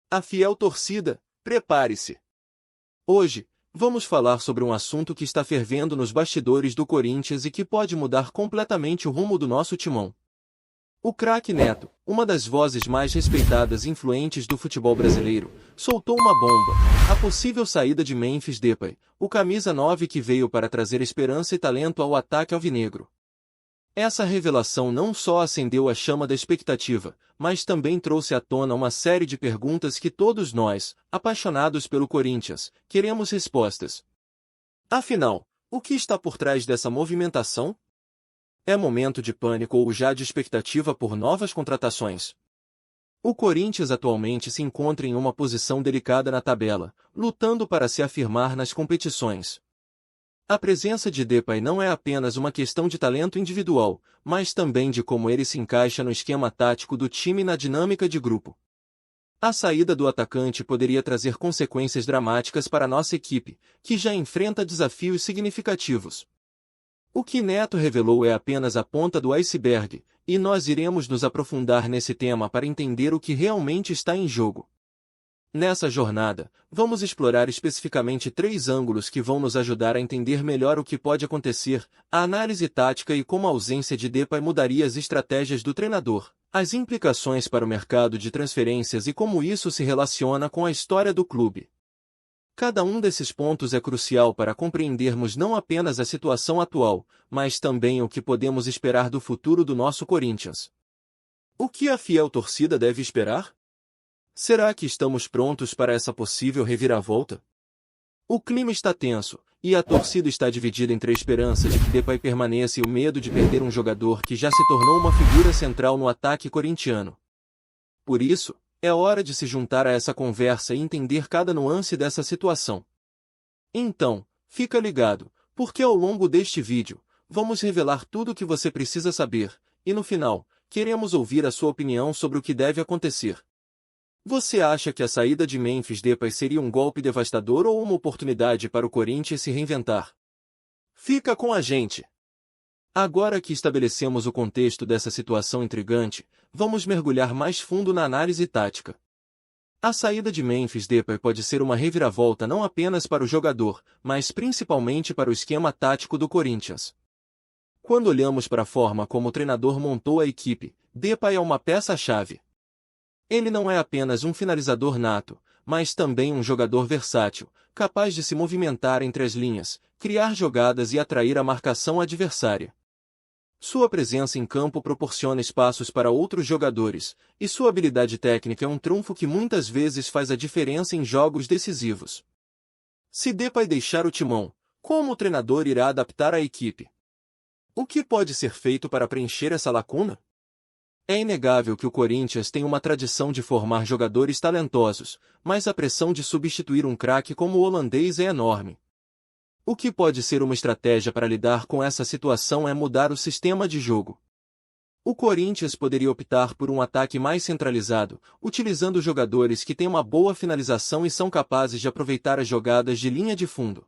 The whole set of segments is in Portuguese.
A fiel torcida, prepare-se! Hoje, vamos falar sobre um assunto que está fervendo nos bastidores do Corinthians e que pode mudar completamente o rumo do nosso timão. O craque Neto, uma das vozes mais respeitadas e influentes do futebol brasileiro, soltou uma bomba: a possível saída de Memphis Depay, o camisa 9 que veio para trazer esperança e talento ao ataque alvinegro. Essa revelação não só acendeu a chama da expectativa, mas também trouxe à tona uma série de perguntas que todos nós, apaixonados pelo Corinthians, queremos respostas. Afinal, o que está por trás dessa movimentação? É momento de pânico ou já de expectativa por novas contratações? O Corinthians atualmente se encontra em uma posição delicada na tabela, lutando para se afirmar nas competições. A presença de Depay não é apenas uma questão de talento individual, mas também de como ele se encaixa no esquema tático do time e na dinâmica de grupo. A saída do atacante poderia trazer consequências dramáticas para nossa equipe, que já enfrenta desafios significativos. O que Neto revelou é apenas a ponta do iceberg, e nós iremos nos aprofundar nesse tema para entender o que realmente está em jogo. Nessa jornada, vamos explorar especificamente 3 ângulos que vão nos ajudar a entender melhor o que pode acontecer, a análise tática e como a ausência de Depay mudaria as estratégias do treinador, as implicações para o mercado de transferências e como isso se relaciona com a história do clube. Cada um desses pontos é crucial para compreendermos não apenas a situação atual, mas também o que podemos esperar do futuro do nosso Corinthians. O que a fiel torcida deve esperar? Será que estamos prontos para essa possível reviravolta? O clima está tenso, e a torcida está dividida entre a esperança de que Depay permaneça e o medo de perder um jogador que já se tornou uma figura central no ataque corintiano. Por isso, é hora de se juntar a essa conversa e entender cada nuance dessa situação. Então, fica ligado, porque ao longo deste vídeo, vamos revelar tudo o que você precisa saber, e no final, queremos ouvir a sua opinião sobre o que deve acontecer. Você acha que a saída de Memphis Depay seria um golpe devastador ou uma oportunidade para o Corinthians se reinventar? Fica com a gente! Agora que estabelecemos o contexto dessa situação intrigante, vamos mergulhar mais fundo na análise tática. A saída de Memphis Depay pode ser uma reviravolta não apenas para o jogador, mas principalmente para o esquema tático do Corinthians. Quando olhamos para a forma como o treinador montou a equipe, Depay é uma peça-chave. Ele não é apenas um finalizador nato, mas também um jogador versátil, capaz de se movimentar entre as linhas, criar jogadas e atrair a marcação adversária. Sua presença em campo proporciona espaços para outros jogadores, e sua habilidade técnica é um trunfo que muitas vezes faz a diferença em jogos decisivos. Se Depay deixar o timão, como o treinador irá adaptar a equipe? O que pode ser feito para preencher essa lacuna? É inegável que o Corinthians tem uma tradição de formar jogadores talentosos, mas a pressão de substituir um craque como o holandês é enorme. O que pode ser uma estratégia para lidar com essa situação é mudar o sistema de jogo. O Corinthians poderia optar por um ataque mais centralizado, utilizando jogadores que têm uma boa finalização e são capazes de aproveitar as jogadas de linha de fundo.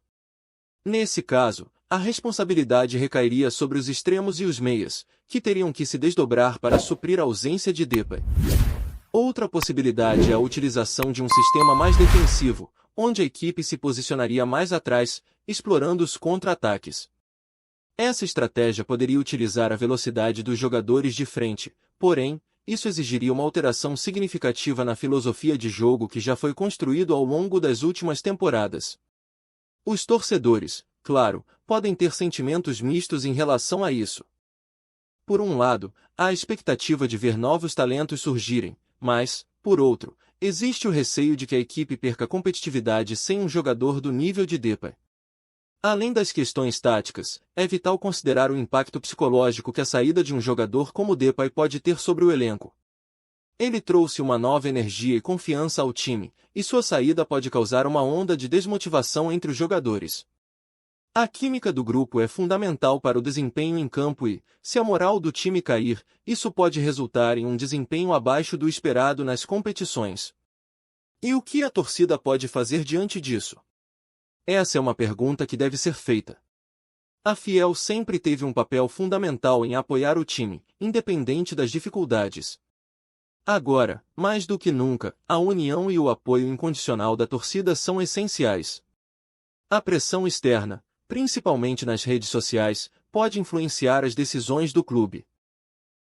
Nesse caso, a responsabilidade recairia sobre os extremos e os meias, que teriam que se desdobrar para suprir a ausência de Depay. Outra possibilidade é a utilização de um sistema mais defensivo, onde a equipe se posicionaria mais atrás, explorando os contra-ataques. Essa estratégia poderia utilizar a velocidade dos jogadores de frente, porém, isso exigiria uma alteração significativa na filosofia de jogo que já foi construído ao longo das últimas temporadas. Os torcedores, claro, podem ter sentimentos mistos em relação a isso. Por um lado, há a expectativa de ver novos talentos surgirem, mas, por outro, existe o receio de que a equipe perca competitividade sem um jogador do nível de Depay. Além das questões táticas, é vital considerar o impacto psicológico que a saída de um jogador como Depay pode ter sobre o elenco. Ele trouxe uma nova energia e confiança ao time, e sua saída pode causar uma onda de desmotivação entre os jogadores. A química do grupo é fundamental para o desempenho em campo e, se a moral do time cair, isso pode resultar em um desempenho abaixo do esperado nas competições. E o que a torcida pode fazer diante disso? Essa é uma pergunta que deve ser feita. A Fiel sempre teve um papel fundamental em apoiar o time, independente das dificuldades. Agora, mais do que nunca, a união e o apoio incondicional da torcida são essenciais. A pressão externa, principalmente nas redes sociais, pode influenciar as decisões do clube.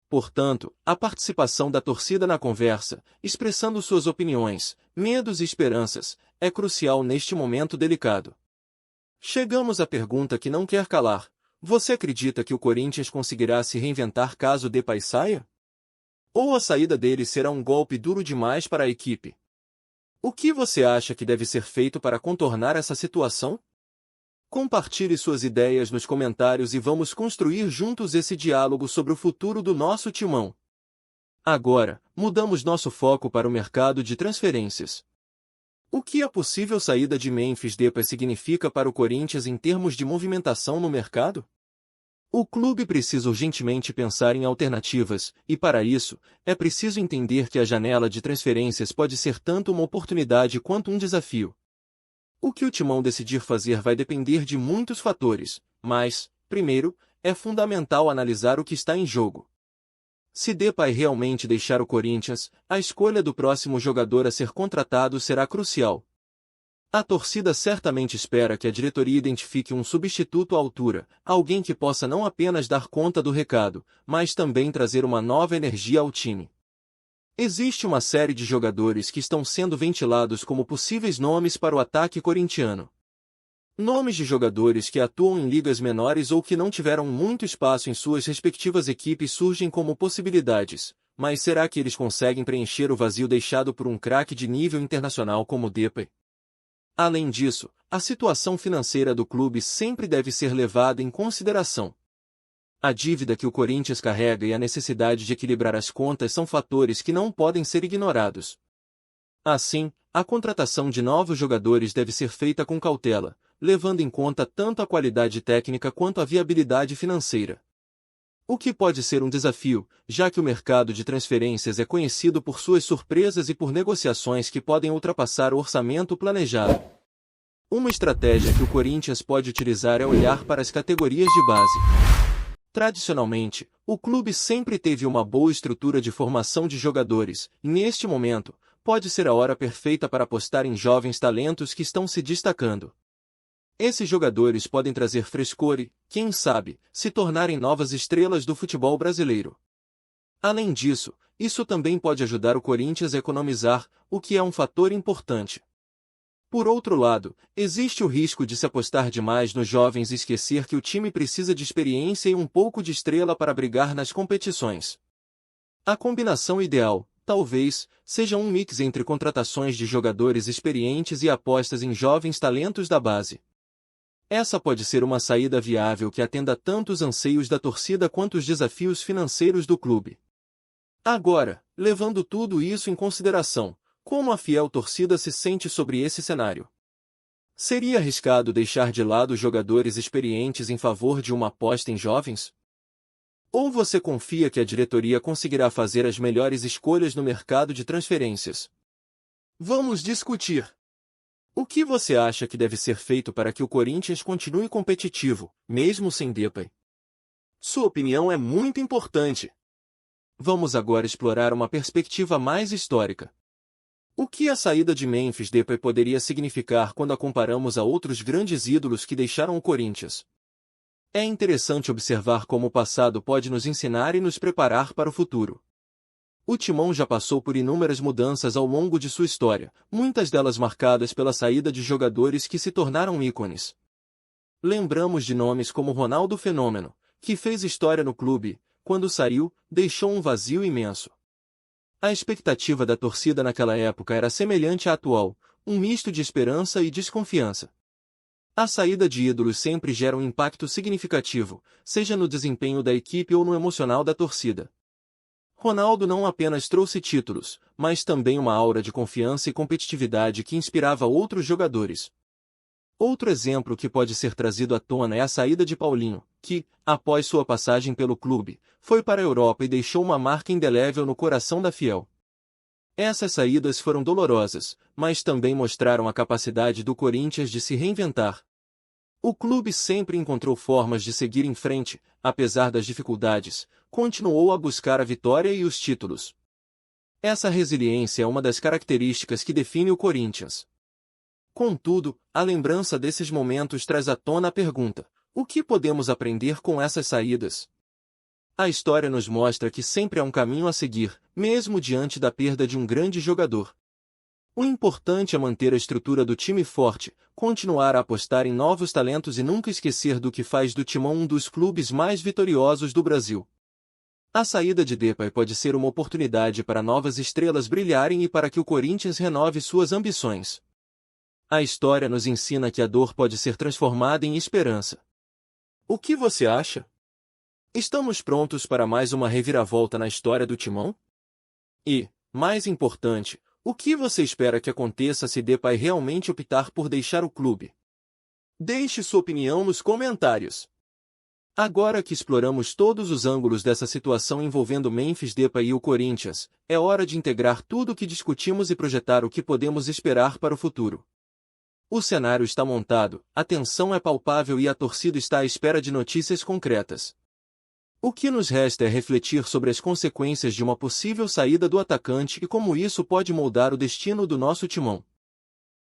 Portanto, a participação da torcida na conversa, expressando suas opiniões, medos e esperanças, é crucial neste momento delicado. Chegamos à pergunta que não quer calar: você acredita que o Corinthians conseguirá se reinventar caso Depay saia? Ou a saída dele será um golpe duro demais para a equipe? O que você acha que deve ser feito para contornar essa situação? Compartilhe suas ideias nos comentários e vamos construir juntos esse diálogo sobre o futuro do nosso timão. Agora, mudamos nosso foco para o mercado de transferências. O que a possível saída de Memphis Depay significa para o Corinthians em termos de movimentação no mercado? O clube precisa urgentemente pensar em alternativas, e para isso, é preciso entender que a janela de transferências pode ser tanto uma oportunidade quanto um desafio. O que o Timão decidir fazer vai depender de muitos fatores, mas, primeiro, é fundamental analisar o que está em jogo. Se Depay realmente deixar o Corinthians, a escolha do próximo jogador a ser contratado será crucial. A torcida certamente espera que a diretoria identifique um substituto à altura, alguém que possa não apenas dar conta do recado, mas também trazer uma nova energia ao time. Existe uma série de jogadores que estão sendo ventilados como possíveis nomes para o ataque corintiano. Nomes de jogadores que atuam em ligas menores ou que não tiveram muito espaço em suas respectivas equipes surgem como possibilidades, mas será que eles conseguem preencher o vazio deixado por um craque de nível internacional como Depay? Além disso, a situação financeira do clube sempre deve ser levada em consideração. A dívida que o Corinthians carrega e a necessidade de equilibrar as contas são fatores que não podem ser ignorados. Assim, a contratação de novos jogadores deve ser feita com cautela, levando em conta tanto a qualidade técnica quanto a viabilidade financeira. O que pode ser um desafio, já que o mercado de transferências é conhecido por suas surpresas e por negociações que podem ultrapassar o orçamento planejado. Uma estratégia que o Corinthians pode utilizar é olhar para as categorias de base. Tradicionalmente, o clube sempre teve uma boa estrutura de formação de jogadores, e neste momento, pode ser a hora perfeita para apostar em jovens talentos que estão se destacando. Esses jogadores podem trazer frescor e, quem sabe, se tornarem novas estrelas do futebol brasileiro. Além disso, isso também pode ajudar o Corinthians a economizar, o que é um fator importante. Por outro lado, existe o risco de se apostar demais nos jovens e esquecer que o time precisa de experiência e um pouco de estrela para brigar nas competições. A combinação ideal, talvez, seja um mix entre contratações de jogadores experientes e apostas em jovens talentos da base. Essa pode ser uma saída viável que atenda tanto os anseios da torcida quanto os desafios financeiros do clube. Agora, levando tudo isso em consideração, como a fiel torcida se sente sobre esse cenário? Seria arriscado deixar de lado jogadores experientes em favor de uma aposta em jovens? Ou você confia que a diretoria conseguirá fazer as melhores escolhas no mercado de transferências? Vamos discutir. O que você acha que deve ser feito para que o Corinthians continue competitivo, mesmo sem Depay? Sua opinião é muito importante. Vamos agora explorar uma perspectiva mais histórica. O que a saída de Memphis Depay poderia significar quando a comparamos a outros grandes ídolos que deixaram o Corinthians? É interessante observar como o passado pode nos ensinar e nos preparar para o futuro. O Timão já passou por inúmeras mudanças ao longo de sua história, muitas delas marcadas pela saída de jogadores que se tornaram ícones. Lembramos de nomes como Ronaldo Fenômeno, que fez história no clube, quando saiu, deixou um vazio imenso. A expectativa da torcida naquela época era semelhante à atual, um misto de esperança e desconfiança. A saída de ídolos sempre gera um impacto significativo, seja no desempenho da equipe ou no emocional da torcida. Ronaldo não apenas trouxe títulos, mas também uma aura de confiança e competitividade que inspirava outros jogadores. Outro exemplo que pode ser trazido à tona é a saída de Paulinho, que, após sua passagem pelo clube, foi para a Europa e deixou uma marca indelével no coração da fiel. Essas saídas foram dolorosas, mas também mostraram a capacidade do Corinthians de se reinventar. O clube sempre encontrou formas de seguir em frente, apesar das dificuldades, continuou a buscar a vitória e os títulos. Essa resiliência é uma das características que define o Corinthians. Contudo, a lembrança desses momentos traz à tona a pergunta: o que podemos aprender com essas saídas? A história nos mostra que sempre há um caminho a seguir, mesmo diante da perda de um grande jogador. O importante é manter a estrutura do time forte, continuar a apostar em novos talentos e nunca esquecer do que faz do Timão um dos clubes mais vitoriosos do Brasil. A saída de Depay pode ser uma oportunidade para novas estrelas brilharem e para que o Corinthians renove suas ambições. A história nos ensina que a dor pode ser transformada em esperança. O que você acha? Estamos prontos para mais uma reviravolta na história do Timão? E, mais importante, o que você espera que aconteça se Depay realmente optar por deixar o clube? Deixe sua opinião nos comentários. Agora que exploramos todos os ângulos dessa situação envolvendo Memphis Depay e o Corinthians, é hora de integrar tudo o que discutimos e projetar o que podemos esperar para o futuro. O cenário está montado, a tensão é palpável e a torcida está à espera de notícias concretas. O que nos resta é refletir sobre as consequências de uma possível saída do atacante e como isso pode moldar o destino do nosso Timão.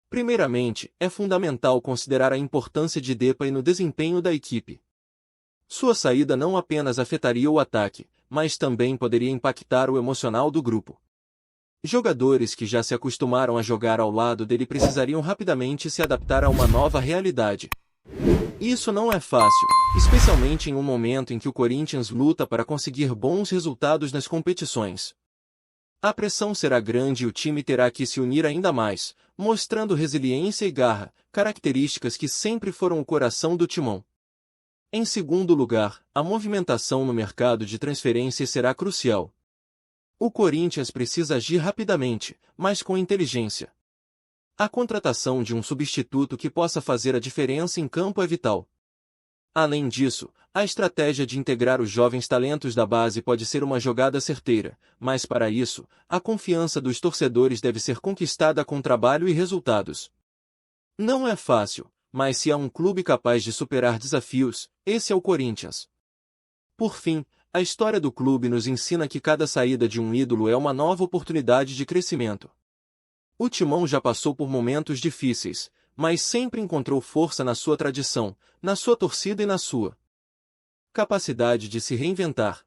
Primeiramente, é fundamental considerar a importância de Depay no desempenho da equipe. Sua saída não apenas afetaria o ataque, mas também poderia impactar o emocional do grupo. Jogadores que já se acostumaram a jogar ao lado dele precisariam rapidamente se adaptar a uma nova realidade. Isso não é fácil, especialmente em um momento em que o Corinthians luta para conseguir bons resultados nas competições. A pressão será grande e o time terá que se unir ainda mais, mostrando resiliência e garra, características que sempre foram o coração do Timão. Em segundo lugar, a movimentação no mercado de transferências será crucial. O Corinthians precisa agir rapidamente, mas com inteligência. A contratação de um substituto que possa fazer a diferença em campo é vital. Além disso, a estratégia de integrar os jovens talentos da base pode ser uma jogada certeira, mas para isso, a confiança dos torcedores deve ser conquistada com trabalho e resultados. Não é fácil, mas se há um clube capaz de superar desafios, esse é o Corinthians. Por fim, a história do clube nos ensina que cada saída de um ídolo é uma nova oportunidade de crescimento. O Timão já passou por momentos difíceis, mas sempre encontrou força na sua tradição, na sua torcida e na sua capacidade de se reinventar.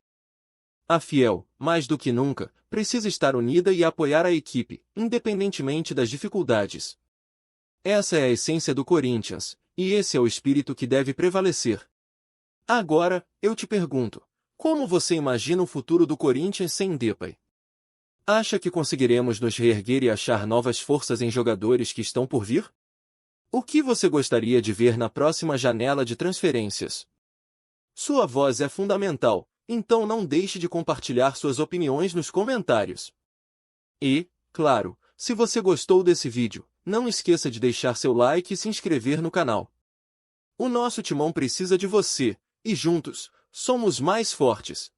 A Fiel, mais do que nunca, precisa estar unida e apoiar a equipe, independentemente das dificuldades. Essa é a essência do Corinthians, e esse é o espírito que deve prevalecer. Agora, eu te pergunto, como você imagina o futuro do Corinthians sem Depay? Acha que conseguiremos nos reerguer e achar novas forças em jogadores que estão por vir? O que você gostaria de ver na próxima janela de transferências? Sua voz é fundamental, então não deixe de compartilhar suas opiniões nos comentários. E, claro, se você gostou desse vídeo, não esqueça de deixar seu like e se inscrever no canal. O nosso Timão precisa de você, e juntos, somos mais fortes.